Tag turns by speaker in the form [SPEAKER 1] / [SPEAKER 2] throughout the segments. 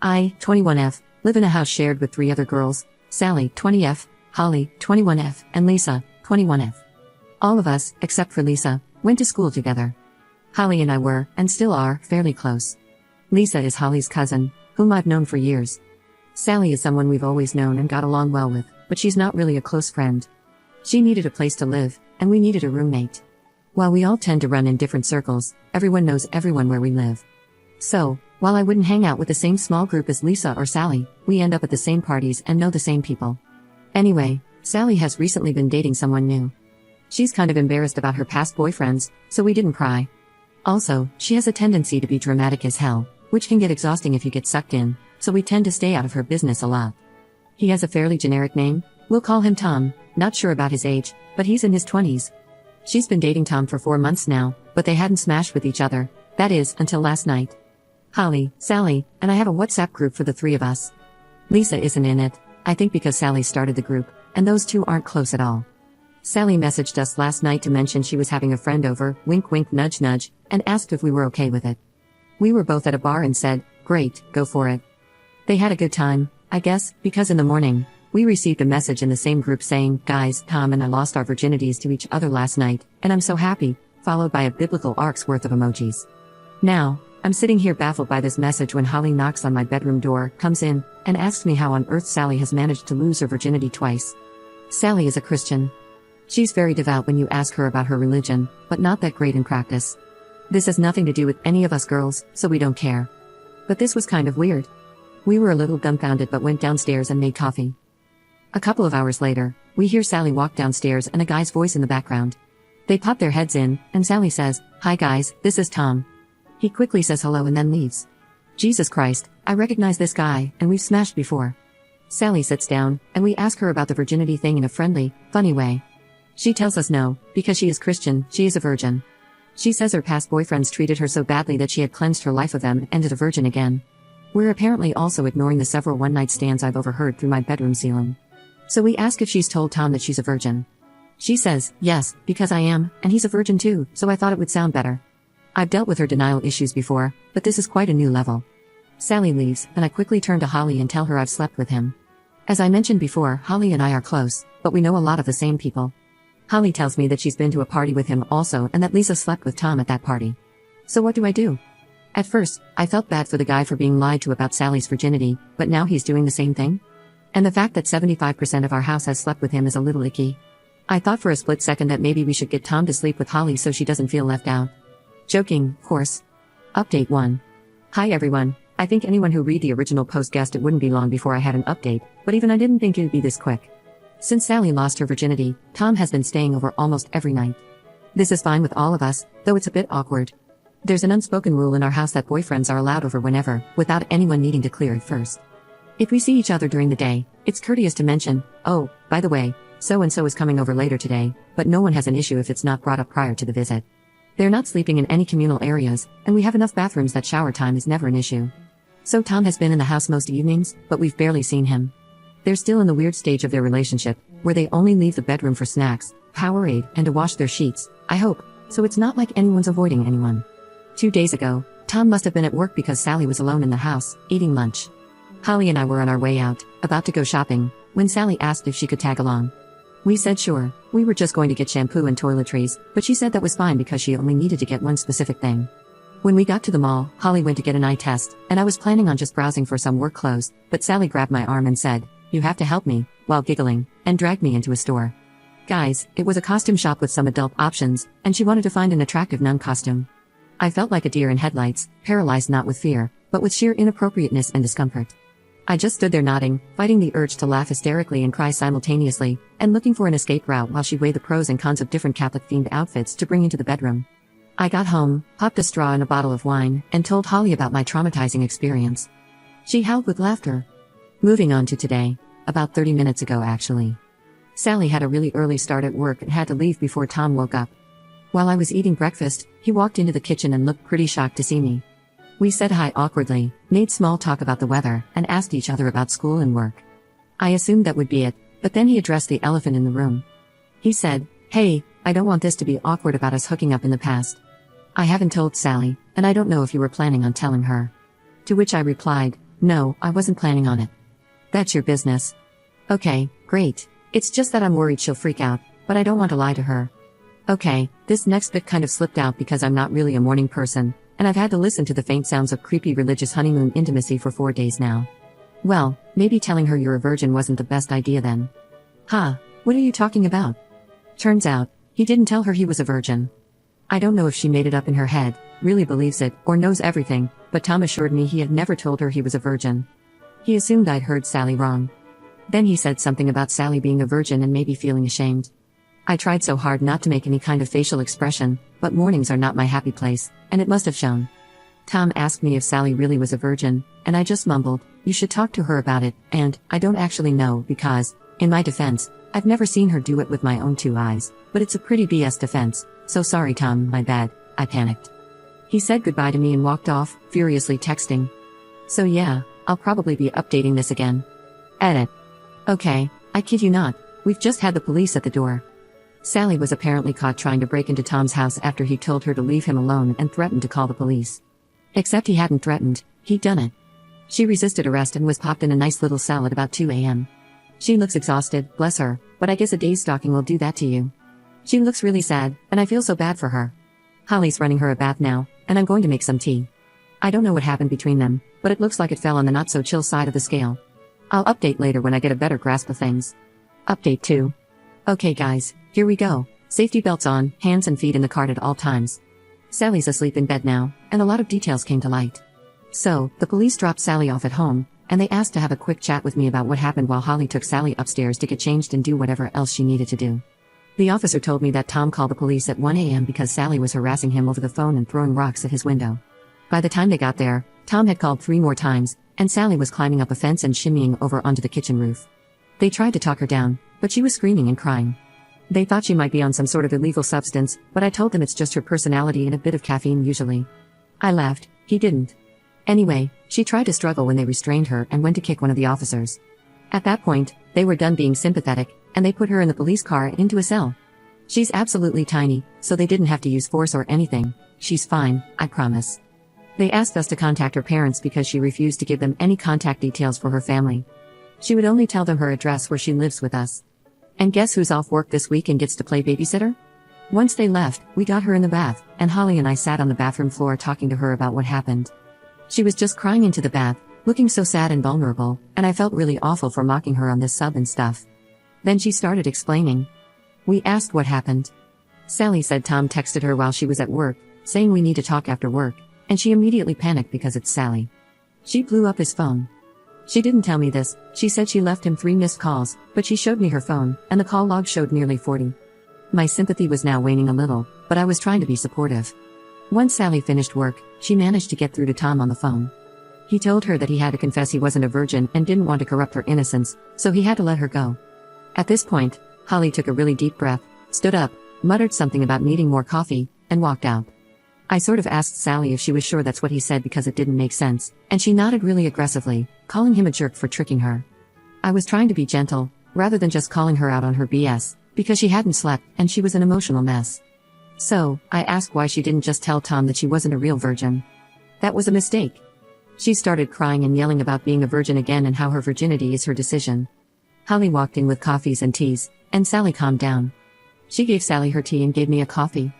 [SPEAKER 1] I, 21F, live in a house shared with 3 other girls, Sally, 20F, Holly, 21F, and Lisa, 21F. All of us, except for Lisa, went to school together. Holly and I were, and still are, fairly close. Lisa is Holly's cousin, whom I've known for years. Sally is someone we've always known and got along well with, but she's not really a close friend. She needed a place to live, and we needed a roommate. While we all tend to run in different circles, everyone knows everyone where we live. So, while I wouldn't hang out with the same small group as Lisa or Sally, we end up at the same parties and know the same people. Anyway, Sally has recently been dating someone new. She's kind of embarrassed about her past boyfriends, so we didn't pry. Also, she has a tendency to be dramatic as hell, which can get exhausting if you get sucked in, so we tend to stay out of her business a lot. He has a fairly generic name, we'll call him Tom, not sure about his age, but he's in his 20s. She's been dating Tom for 4 months now, but they hadn't smashed with each other, that is, until last night. Holly, Sally, and I have a WhatsApp group for the 3 of us. Lisa isn't in it, I think because Sally started the group, and those 2 aren't close at all. Sally messaged us last night to mention she was having a friend over, wink wink nudge nudge, and asked if we were okay with it. We were both at a bar and said, great, go for it. They had a good time, I guess, because in the morning, we received a message in the same group saying, guys, Tom and I lost our virginities to each other last night, and I'm so happy, followed by a biblical arc's worth of emojis. Now, I'm sitting here baffled by this message when Holly knocks on my bedroom door, comes in, and asks me how on earth Sally has managed to lose her virginity twice. Sally is a Christian. She's very devout when you ask her about her religion, but not that great in practice. This has nothing to do with any of us girls, so we don't care. But this was kind of weird. We were a little dumbfounded but went downstairs and made coffee. A couple of hours later, we hear Sally walk downstairs and a guy's voice in the background. They pop their heads in, and Sally says, "Hi guys, this is Tom." He quickly says hello and then leaves. Jesus Christ, I recognize this guy, and we've smashed before. Sally sits down, and we ask her about the virginity thing in a friendly, funny way. She tells us no, because she is Christian, she is a virgin. She says her past boyfriends treated her so badly that she had cleansed her life of them and ended a virgin again. We're apparently also ignoring the several one-night stands I've overheard through my bedroom ceiling. So we ask if she's told Tom that she's a virgin. She says, yes, because I am, and he's a virgin too, so I thought it would sound better. I've dealt with her denial issues before, but this is quite a new level. Sally leaves, and I quickly turn to Holly and tell her I've slept with him. As I mentioned before, Holly and I are close, but we know a lot of the same people. Holly tells me that she's been to a party with him also and that Lisa slept with Tom at that party. So what do I do? At first, I felt bad for the guy for being lied to about Sally's virginity, but now he's doing the same thing? And the fact that 75% of our house has slept with him is a little icky. I thought for a split second that maybe we should get Tom to sleep with Holly so she doesn't feel left out. Joking, of course. Update 1. Hi everyone, I think anyone who read the original post guessed it wouldn't be long before I had an update, but even I didn't think it would be this quick. Since Sally lost her virginity, Tom has been staying over almost every night. This is fine with all of us, though it's a bit awkward. There's an unspoken rule in our house that boyfriends are allowed over whenever, without anyone needing to clear it first. If we see each other during the day, it's courteous to mention, oh, by the way, so-and-so is coming over later today, but no one has an issue if it's not brought up prior to the visit. They're not sleeping in any communal areas, and we have enough bathrooms that shower time is never an issue. So Tom has been in the house most evenings, but we've barely seen him. They're still in the weird stage of their relationship, where they only leave the bedroom for snacks, Powerade, and to wash their sheets, I hope, so it's not like anyone's avoiding anyone. 2 days ago, Tom must have been at work because Sally was alone in the house, eating lunch. Holly and I were on our way out, about to go shopping, when Sally asked if she could tag along. We said sure, we were just going to get shampoo and toiletries, but she said that was fine because she only needed to get one specific thing. When we got to the mall, Holly went to get an eye test, and I was planning on just browsing for some work clothes, but Sally grabbed my arm and said, "You have to help me," while giggling, and dragged me into a store. Guys, it was a costume shop with some adult options, and she wanted to find an attractive nun costume. I felt like a deer in headlights, paralyzed not with fear, but with sheer inappropriateness and discomfort. I just stood there nodding, fighting the urge to laugh hysterically and cry simultaneously, and looking for an escape route while she weighed the pros and cons of different Catholic-themed outfits to bring into the bedroom. I got home, popped a straw in a bottle of wine, and told Holly about my traumatizing experience. She howled with laughter. Moving on to today, about 30 minutes ago actually. Sally had a really early start at work and had to leave before Tom woke up. While I was eating breakfast, he walked into the kitchen and looked pretty shocked to see me. We said hi awkwardly, made small talk about the weather, and asked each other about school and work. I assumed that would be it, but then he addressed the elephant in the room. He said, "Hey, I don't want this to be awkward about us hooking up in the past. I haven't told Sally, and I don't know if you were planning on telling her." To which I replied, No, I wasn't planning on it. That's your business. Okay, great. It's just that I'm worried she'll freak out, but I don't want to lie to her. Okay, this next bit kind of slipped out because I'm not really a morning person, and I've had to listen to the faint sounds of creepy religious honeymoon intimacy for 4 days now. Well, maybe telling her you're a virgin wasn't the best idea then. Huh, what are you talking about? Turns out, he didn't tell her he was a virgin. I don't know if she made it up in her head, really believes it, or knows everything, but Tom assured me he had never told her he was a virgin. He assumed I'd heard Sally wrong. Then he said something about Sally being a virgin and maybe feeling ashamed. I tried so hard not to make any kind of facial expression, but mornings are not my happy place, and it must have shown. Tom asked me if Sally really was a virgin, and I just mumbled, "You should talk to her about it," and I don't actually know because, in my defense, I've never seen her do it with my own 2 eyes, but it's a pretty BS defense, so sorry Tom, my bad, I panicked. He said goodbye to me and walked off, furiously texting. So yeah, I'll probably be updating this again. Edit. Okay, I kid you not, we've just had the police at the door. Sally was apparently caught trying to break into Tom's house after he told her to leave him alone and threatened to call the police. Except he hadn't threatened, he'd done it. She resisted arrest and was popped in a nice little cell at about 2 a.m. She looks exhausted, bless her, but I guess a day's stalking will do that to you. She looks really sad, and I feel so bad for her. Holly's running her a bath now, and I'm going to make some tea. I don't know what happened between them, but it looks like it fell on the not-so-chill side of the scale. I'll update later when I get a better grasp of things. Update 2. Okay guys, here we go. Safety belts on, hands and feet in the cart at all times. Sally's asleep in bed now, and a lot of details came to light. So, the police dropped Sally off at home, and they asked to have a quick chat with me about what happened while Holly took Sally upstairs to get changed and do whatever else she needed to do. The officer told me that Tom called the police at 1 a.m. because Sally was harassing him over the phone and throwing rocks at his window. By the time they got there, Tom had called 3 more times, and Sally was climbing up a fence and shimmying over onto the kitchen roof. They tried to talk her down, but she was screaming and crying. They thought she might be on some sort of illegal substance, but I told them it's just her personality and a bit of caffeine usually. I laughed, he didn't. Anyway, she tried to struggle when they restrained her and went to kick one of the officers. At that point, they were done being sympathetic, and they put her in the police car and into a cell. She's absolutely tiny, so they didn't have to use force or anything. She's fine, I promise. They asked us to contact her parents because she refused to give them any contact details for her family. She would only tell them her address where she lives with us. And guess who's off work this week and gets to play babysitter? Once they left, we got her in the bath, and Holly and I sat on the bathroom floor talking to her about what happened. She was just crying into the bath, looking so sad and vulnerable, and I felt really awful for mocking her on this sub and stuff. Then she started explaining. We asked what happened. Sally said Tom texted her while she was at work, saying we need to talk after work, and she immediately panicked because it's Sally. She blew up his phone. She didn't tell me this, she said she left him 3 missed calls, but she showed me her phone, and the call log showed nearly 40. My sympathy was now waning a little, but I was trying to be supportive. Once Sally finished work, she managed to get through to Tom on the phone. He told her that he had to confess he wasn't a virgin and didn't want to corrupt her innocence, so he had to let her go. At this point, Holly took a really deep breath, stood up, muttered something about needing more coffee, and walked out. I sort of asked Sally if she was sure that's what he said because it didn't make sense, and she nodded really aggressively, calling him a jerk for tricking her. I was trying to be gentle, rather than just calling her out on her BS, because she hadn't slept and she was an emotional mess. So, I asked why she didn't just tell Tom that she wasn't a real virgin. That was a mistake. She started crying and yelling about being a virgin again and how her virginity is her decision. Holly walked in with coffees and teas, and Sally calmed down. She gave Sally her tea and gave me a coffee.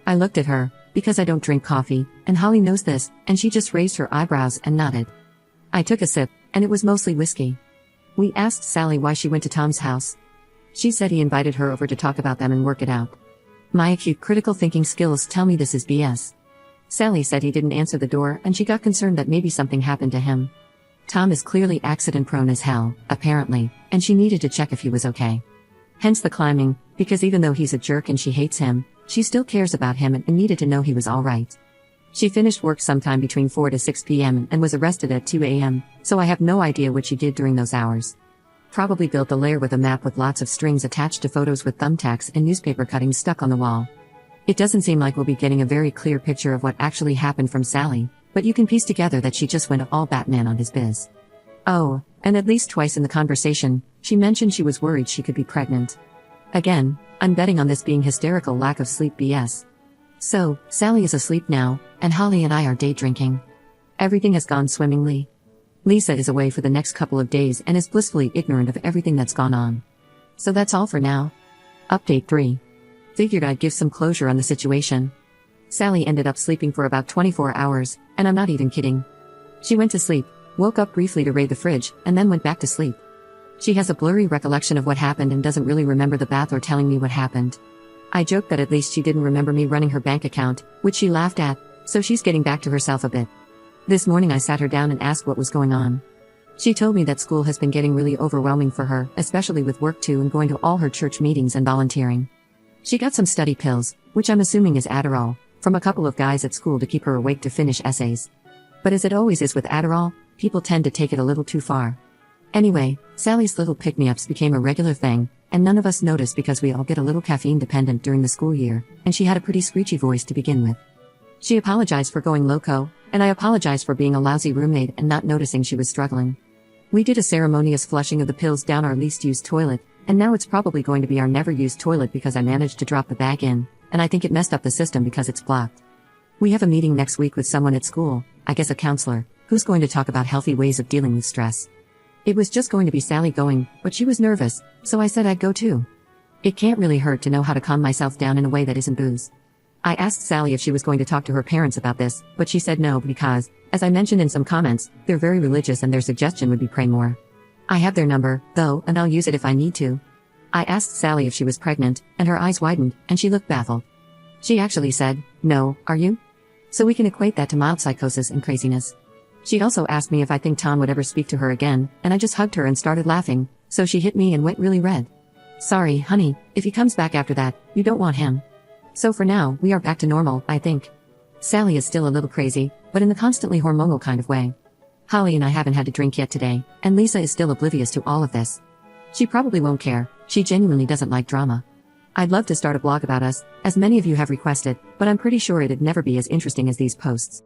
[SPEAKER 1] I looked at her, because I don't drink coffee, and Holly knows this, and she just raised her eyebrows and nodded. I took a sip, and it was mostly whiskey. We asked Sally why she went to Tom's house. She said he invited her over to talk about them and work it out. My acute critical thinking skills tell me this is BS. Sally said he didn't answer the door and she got concerned that maybe something happened to him. Tom is clearly accident prone as hell, apparently, and she needed to check if he was okay. Hence the climbing, because even though he's a jerk and she hates him, she still cares about him and needed to know he was alright. She finished work sometime between 4 to 6 p.m. and was arrested at 2 a.m., so I have no idea what she did during those hours. Probably built a lair with a map with lots of strings attached to photos with thumbtacks and newspaper cuttings stuck on the wall. It doesn't seem like we'll be getting a very clear picture of what actually happened from Sally, but you can piece together that she just went all Batman on his biz. Oh, and at least twice in the conversation, she mentioned she was worried she could be pregnant. Again, I'm betting on this being hysterical lack of sleep BS. So, Sally is asleep now, and Holly and I are day drinking. Everything has gone swimmingly. Lisa is away for the next couple of days and is blissfully ignorant of everything that's gone on. So that's all for now. Update 3. Figured I'd give some closure on the situation. Sally ended up sleeping for about 24 hours, and I'm not even kidding. She went to sleep, woke up briefly to raid the fridge, and then went back to sleep. She has a blurry recollection of what happened and doesn't really remember the bath or telling me what happened. I joked that at least she didn't remember me running her bank account, which she laughed at, so she's getting back to herself a bit. This morning I sat her down and asked what was going on. She told me that school has been getting really overwhelming for her, especially with work too and going to all her church meetings and volunteering. She got some study pills, which I'm assuming is Adderall, from a couple of guys at school to keep her awake to finish essays. But as it always is with Adderall, people tend to take it a little too far. Anyway, Sally's little pick-me-ups became a regular thing, and none of us noticed because we all get a little caffeine dependent during the school year, and she had a pretty screechy voice to begin with. She apologized for going loco, and I apologized for being a lousy roommate and not noticing she was struggling. We did a ceremonious flushing of the pills down our least-used toilet, and now it's probably going to be our never-used toilet because I managed to drop the bag in, and I think it messed up the system because it's blocked. We have a meeting next week with someone at school, I guess a counselor, who's going to talk about healthy ways of dealing with stress. It was just going to be Sally going, but she was nervous, so I said I'd go too. It can't really hurt to know how to calm myself down in a way that isn't booze. I asked Sally if she was going to talk to her parents about this, but she said no because, as I mentioned in some comments, they're very religious and their suggestion would be pray more. I have their number, though, and I'll use it if I need to. I asked Sally if she was pregnant, and her eyes widened, and she looked baffled. She actually said, "No, are you?" So we can equate that to mild psychosis and craziness. She also asked me if I think Tom would ever speak to her again, and I just hugged her and started laughing, so she hit me and went really red. Sorry, honey, if he comes back after that, you don't want him. So for now, we are back to normal, I think. Sally is still a little crazy, but in the constantly hormonal kind of way. Holly and I haven't had a drink yet today, and Lisa is still oblivious to all of this. She probably won't care, she genuinely doesn't like drama. I'd love to start a blog about us, as many of you have requested, but I'm pretty sure it'd never be as interesting as these posts.